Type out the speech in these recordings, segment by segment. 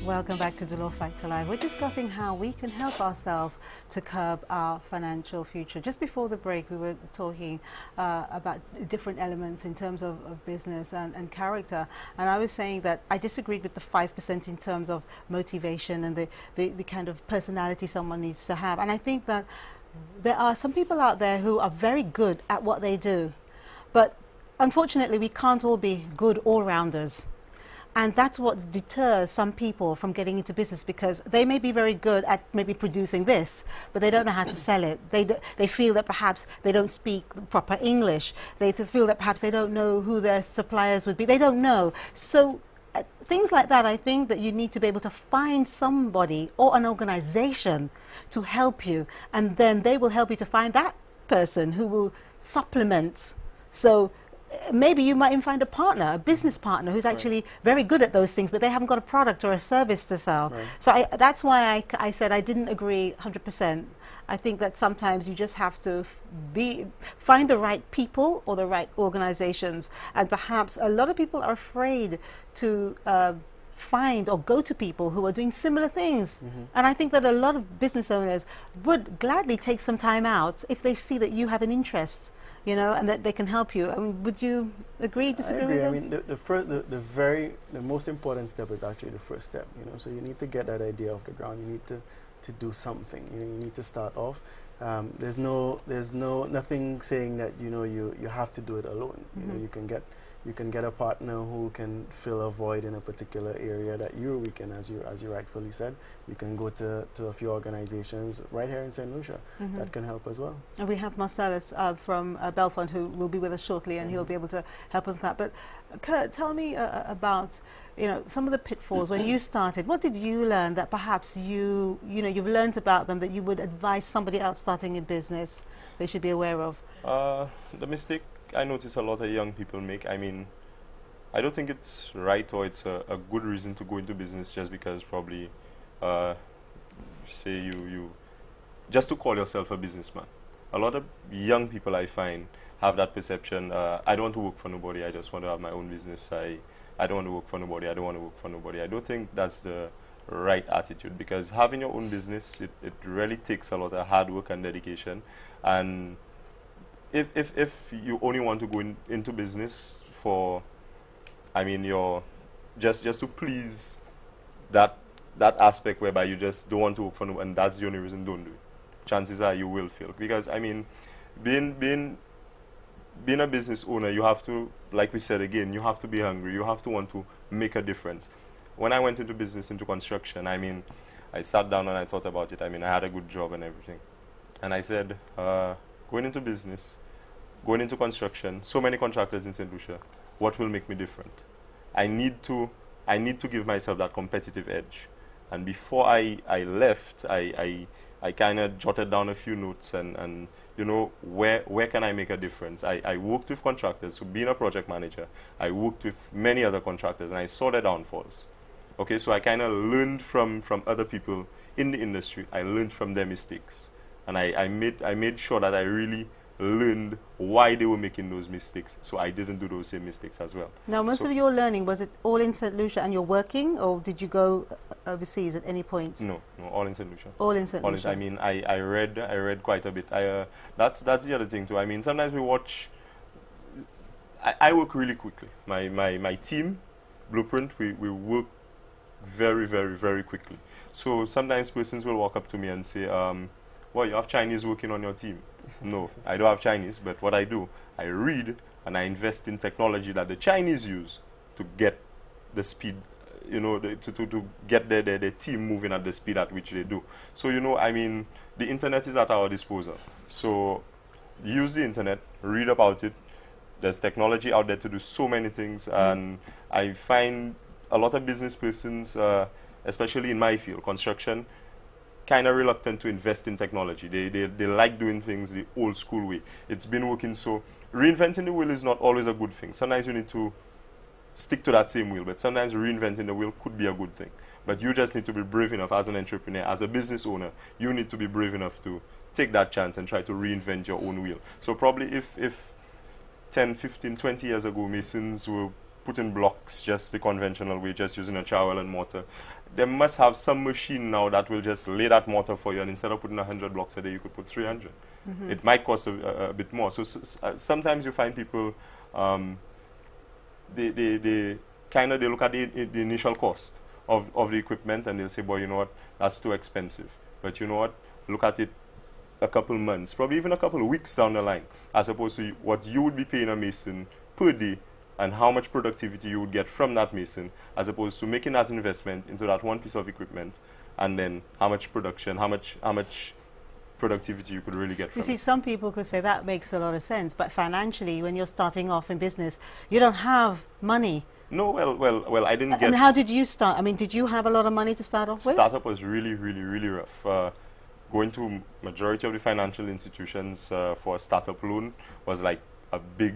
Welcome back to The Law Factor Live. We're discussing how we can help ourselves to curb our financial future. Just before the break, we were talking about different elements in terms of business and character. And I was saying that I disagreed with the 5% in terms of motivation and the kind of personality someone needs to have. And I think that there are some people out there who are very good at what they do. But unfortunately, we can't all be good all-rounders. And that's what deters some people from getting into business, because they may be very good at maybe producing this, but they don't know how to sell it. They feel that perhaps they don't speak proper English. They feel that perhaps they don't know who their suppliers would be. They don't know. So things like that, I think that you need to be able to find somebody or an organization to help you, and then they will help you to find that person who will supplement. So maybe you might even find a partner, a business partner, who's actually very good at those things, but they haven't got a product or a service to sell. Right. So that's why I said I didn't agree 100%. I think that sometimes you just have to find the right people or the right organizations. And perhaps a lot of people are afraid to find or go to people who are doing similar things. And I think that a lot of business owners would gladly take some time out if they see that you have an interest, you know, and that they can help you. I mean, would you agree, disagree with that? I mean, the most important step is actually the first step, you know. So you need to get that idea off the ground. You need to do something. You know, you need to start off. There's nothing saying that, you know, you have to do it alone. You know, you can get a partner who can fill a void in a particular area that you're weak in, as you rightfully said. You can go to a few organizations right here in St. Lucia that can help as well. And we have Marcellus from BELFUND, who will be with us shortly, and he'll be able to help us with that. But Kurt, tell me about, you know, some of the pitfalls when you started. What did you learn that perhaps you've learned about them that you would advise somebody else starting a business they should be aware of? The mistake I notice a lot of young people make. I mean, I don't think it's right or it's a good reason to go into business just because probably, say you just to call yourself a businessman. A lot of young people, I find, have that perception. I don't want to work for nobody. I just want to have my own business. I don't want to work for nobody. I don't want to work for nobody. I don't think that's the right attitude, because having your own business, it really takes a lot of hard work and dedication. And if you only want to go into business for, I mean, just to please that aspect whereby you just don't want to work for no, and that's the only reason, don't do it. Chances are you will fail, because I mean, being a business owner, you have to, like we said again, you have to be hungry. You have to want to make a difference. When I went into business, into construction, I mean, I sat down and I thought about it. I mean, I had a good job and everything, and I said, going into business, going into construction, so many contractors in St. Lucia, what will make me different? I need to give myself that competitive edge. And before I left, I kind of jotted down a few notes and you know, where can I make a difference? I worked with contractors. So being a project manager, I worked with many other contractors, and I saw their downfalls. Okay, so I kind of learned from other people in the industry. I learned from their mistakes. And I made sure that I really learned why they were making those mistakes, so I didn't do those same mistakes as well. Now, most of your learning, was it all in St. Lucia and you're working, or did you go overseas at any point? No, all in St. Lucia. All in St. Lucia. I mean, I read quite a bit. That's the other thing too. I mean, sometimes we watch. I work really quickly. My team, Blueprint, we work very, very, very quickly. So sometimes persons will walk up to me and say, well, you have Chinese working on your team. No, I don't have Chinese, but what I do, I read and I invest in technology that the Chinese use to get the speed, you know, to get their team moving at the speed at which they do. So, you know, I mean, the internet is at our disposal. So use the internet, read about it. There's technology out there to do so many things, and I find a lot of business persons, especially in my field, construction, kind of reluctant to invest in technology. They like doing things the old school way. It's been working, so reinventing the wheel is not always a good thing. Sometimes you need to stick to that same wheel, but sometimes reinventing the wheel could be a good thing. But you just need to be brave enough as an entrepreneur, as a business owner, you need to be brave enough to take that chance and try to reinvent your own wheel. So probably if 10, 15, 20 years ago, masons were putting blocks just the conventional way, just using a trowel and mortar, they must have some machine now that will just lay that mortar for you, and instead of putting 100 blocks a day, you could put 300. It might cost a bit more. So sometimes you find people, they kind of, they look at the initial cost of the equipment, and they'll say, boy, you know what, that's too expensive. But you know what, look at it a couple months, probably even a couple of weeks down the line, as opposed to what you would be paying a mason per day, and how much productivity you would get from that mason, as opposed to making that investment into that one piece of equipment, and then how much production, how much productivity you could really get from You see, it. some people could say that makes a lot of sense, but financially, when you're starting off in business, you don't have money. No, well, I didn't get... And how did you start? I mean, did you have a lot of money to start off with? Startup was really, really, really rough. Going to majority of the financial institutions for a startup loan was like a big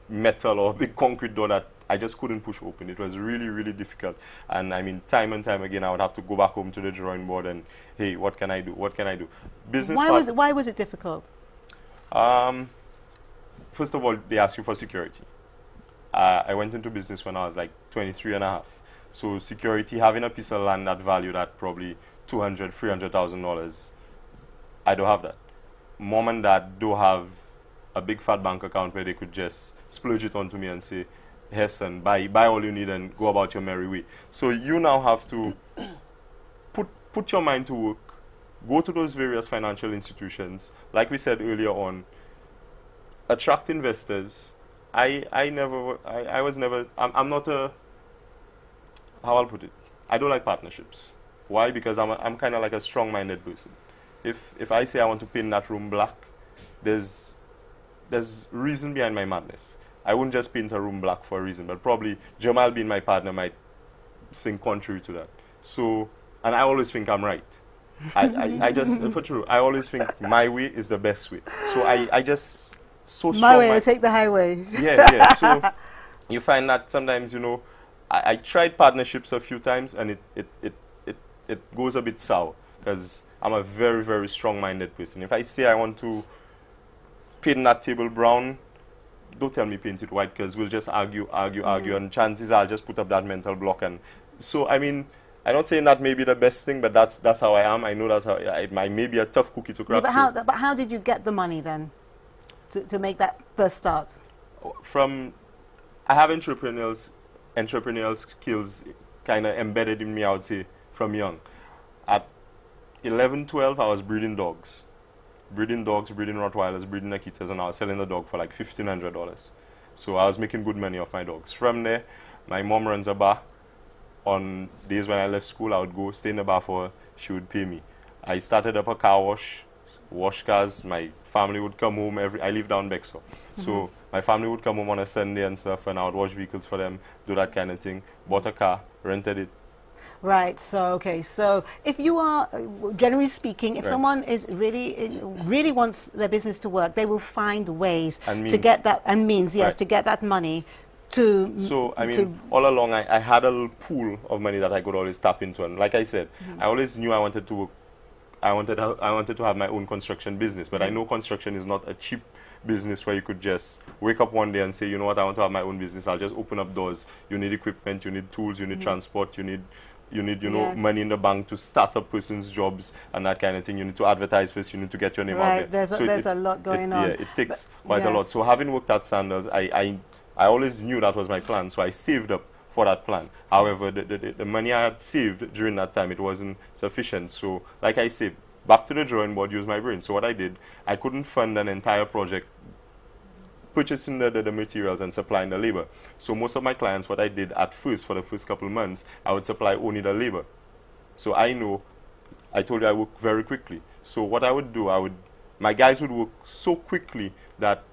metal or a big concrete door that I just couldn't push open. It was really, really difficult. And I mean, time and time again, I would have to go back home to the drawing board and, hey, what can I do? What can I do? Business. Why was it difficult? First of all, they ask you for security. I went into business when I was like 23 and a half. So security, having a piece of land that valued at probably $200,000, $300,000, I don't have that. Mom and dad don't have a big fat bank account where they could just splurge it onto me and say, hey son, buy all you need and go about your merry way. So you now have to put your mind to work, go to those various financial institutions, like we said earlier on, attract investors. I'm not a, how I'll put it, I don't like partnerships. Why? Because I'm kind of like a strong-minded person. If I say I want to paint that room black, there's reason behind my madness. I wouldn't just paint a room black for a reason, but probably JERMILE being my partner might think contrary to that. So, and I always think I'm right. I just, for true, I always think my way is the best way. So I just, so strong. My way, I take the highway. Yeah. So you find that sometimes, you know, I tried partnerships a few times, and it goes a bit sour, because I'm a very, very strong-minded person. If I say I want to paint that table brown, don't tell me paint it white, because we'll just argue, and chances are I'll just put up that mental block. And so, I mean, I'm not saying that may be the best thing, but that's how I am. I know that's how it may be a tough cookie to crack. Yeah, but how did you get the money then to make that first start? I have entrepreneurial skills kind of embedded in me, I would say, from young. At 11, 12, I was breeding dogs. Breeding Rottweilers, breeding Akitas, and I was selling the dog for like $1,500. So I was making good money off my dogs. From there, my mom runs a bar. On days when I left school, I would go stay in the bar for her. She would pay me. I started up a car wash cars. My family would come home I live down Bexor. So my family would come home on a Sunday and stuff, and I would wash vehicles for them, do that kind of thing. Bought a car, rented it. Right. So, okay. So if you are, generally speaking, if someone is really wants their business to work, they will find ways to get that, to get that money So, I mean, all along, I had a little pool of money that I could always tap into. And like I said, I always knew I wanted to work. I wanted to have my own construction business, but I know construction is not a cheap business where you could just wake up one day and say, you know what, I want to have my own business. I'll just open up doors. You need equipment, you need tools, you need transport, you need money in the bank to start a person's jobs and that kind of thing. You need to advertise first, you need to get your name out there. There's a lot going on. Yeah, it takes quite a lot. So having worked at Sandals, I always knew that was my plan, so I saved up for that plan. However, the money I had saved during that time, it wasn't sufficient. So like I said, back to the drawing board, use my brain. So what I did, I couldn't fund an entire project purchasing the materials and supplying the labor. So most of my clients, what I did at first, for the first couple of months, I would supply only the labor. So I told you I work very quickly. So what I would do, my guys would work so quickly that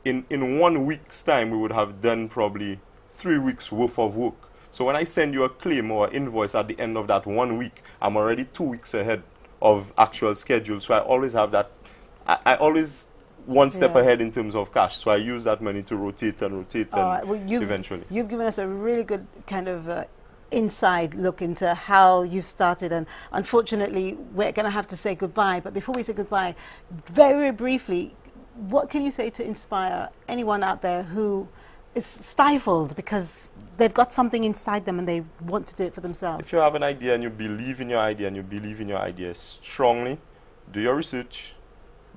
in 1 week's time, we would have done probably 3 weeks worth of work. So when I send you a claim or invoice at the end of that 1 week, I'm already 2 weeks ahead of actual schedule. So I always have that, I always one step ahead in terms of cash. So I use that money to rotate eventually. You've given us a really good kind of inside look into how you started, and unfortunately we're going to have to say goodbye. But before we say goodbye, very briefly, what can you say to inspire anyone out there who is stifled because they've got something inside them and they want to do it for themselves. If you have an idea and you believe in your idea and you believe in your idea strongly, do your research,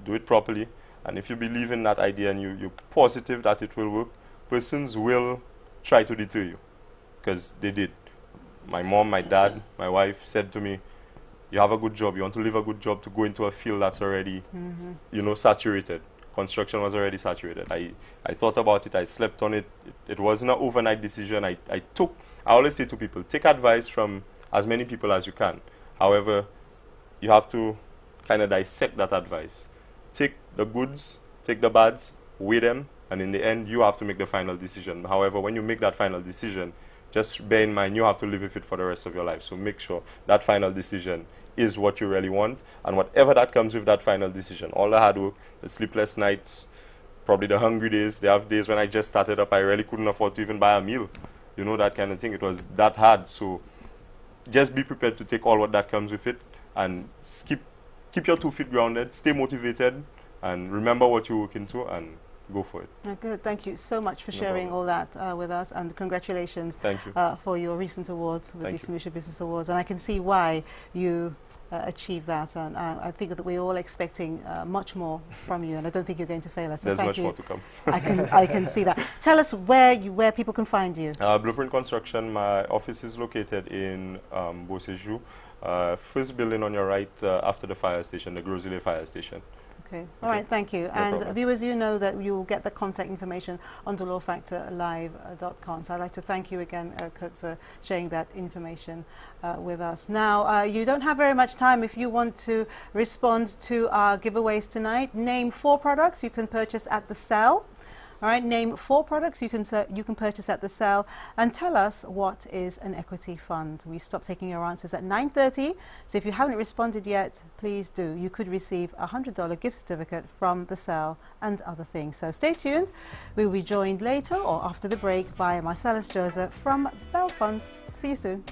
do it properly, and if you believe in that idea and you're positive that it will work, persons will try to deter you, because they did. My mom, my dad, my wife said to me, you have a good job, you want to live a good job, to go into a field that's already, you know, saturated. Construction was already saturated. I thought about it, I slept on it. It wasn't an overnight decision. I always say to people, take advice from as many people as you can. However, you have to kind of dissect that advice. Take the goods, take the bads, weigh them, and in the end, you have to make the final decision. However, when you make that final decision, just bear in mind, you have to live with it for the rest of your life. So make sure that final decision is what you really want, and whatever that comes with that final decision, all the hard work, the sleepless nights, probably the hungry days. There have days when I just started up, I really couldn't afford to even buy a meal. You know, that kind of thing. It was that hard. So just be prepared to take all what that comes with it, and keep your 2 feet grounded, stay motivated, and remember what you're working to, and go for it. Good. Thank you so much for sharing all that with us, and congratulations Thank you. For your recent awards with Thank the Lucia Business Awards. And I can see why you achieved that, and I think that we're all expecting much more from you, and I don't think you're going to fail us. So There's thank much you. more to come. I can see that. Tell us where people can find you. Blueprint Construction. My office is located in Beausejour. First building on your right after the fire station, the Grosley fire station. Okay. All right. Thank you. No and problem. viewers, you know that you'll get the contact information on lawfactorlive.com. So I'd like to thank you again, Kurt, for sharing that information with us. Now, you don't have very much time. If you want to respond to our giveaways tonight, name 4 products you can purchase at the cell. All right, name 4 products you can purchase at the cell, and tell us what is an equity fund. We stop taking your answers at 9:30, so if you haven't responded yet, please do. You could receive a $100 gift certificate from the cell and other things. So stay tuned. We will be joined later or after the break by Marcellus Joseph from BELFUND. See you soon.